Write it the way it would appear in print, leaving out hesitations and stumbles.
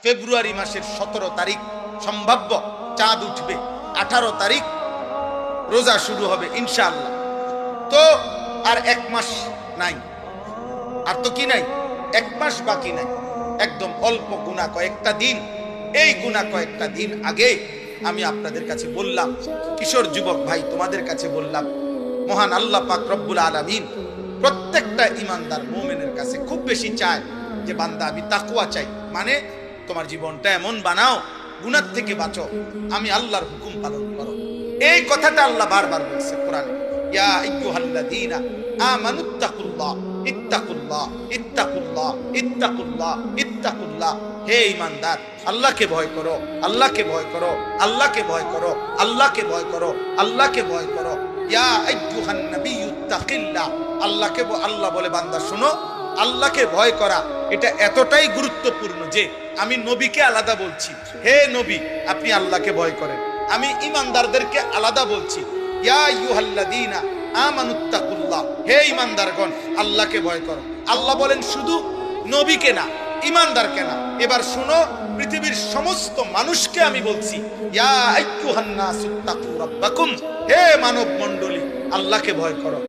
ফেব্রুয়ারি মাসের 17 তারিখ সম্ভাব্য চাঁদ উঠবে, 18 তারিখ রোজা শুরু হবে ইনশাআল্লাহ। তো আর 1 মাস নাই, আর তো কি নাই, 1 মাস বাকি নাই, একদম অল্প গুনাহ কয়েকটা দিন। এই গুনাহ কয়েকটা দিন আগে আমি আপনাদের কাছে বললাম, কিশোর যুবক ভাই তোমাদের কাছে বললাম, মহান আল্লাহ পাক রব্বুল আলামিন প্রত্যেকটা ইমানদার মুমিনের কাছে খুব বেশি চায় যে বান্দা আমি তাকওয়া চাই, মানে তোমার জীবনটা এমন বানাও, গুনাহ থেকে বাঁচো, আমি আল্লাহর হুকুম পালন করো। এই কথাটা আল্লাহ বারবার বলছে কোরআনে, ইয়া আইয়ুহাল্লাযীনা আমানুত্তাকুল্লাহ ইত্তাকুল্লাহ ইত্তাকুল্লাহ ইত্তাকুল্লাহ ইত্তাকুল্লাহ। হে ঈমানদার, আল্লাহকে ভয় করো, আল্লাহকে ভয় করো, আল্লাহকে ভয় করো, আল্লাহকে ভয় করো, আল্লাহকে ভয় করো। ইয়া আইয়ুহান নাবিয়্যুত্তাকিল্লাহ। আল্লাহকে আল্লাহ বলে বান্দা শোনো, আল্লাহকে ভয় করা এটা এতটাই গুরুত্বপূর্ণ যে আমি নবীকে আলাদা বলছি, হে নবী আপনি আল্লাহকে ভয় করেন। আমি ঈমানদারদেরকে আলাদা বলছি, ইয়া আইয়ুহাল্লাযীনা আমানুত্তাকুল্লাহ। হে ঈমানদারগণ আল্লাহকে ভয় করো। আল্লাহ বলেন শুধু নবীকে না, ঈমানদারকে না। এবার শুনো, পৃথিবীর সমস্ত মানুষকে আমি বলছি, ইয়া আইয়ুহান নাসুত্তাকু রাব্বাকুম। হে মানব মণ্ডলী আল্লাহকে ভয় করো।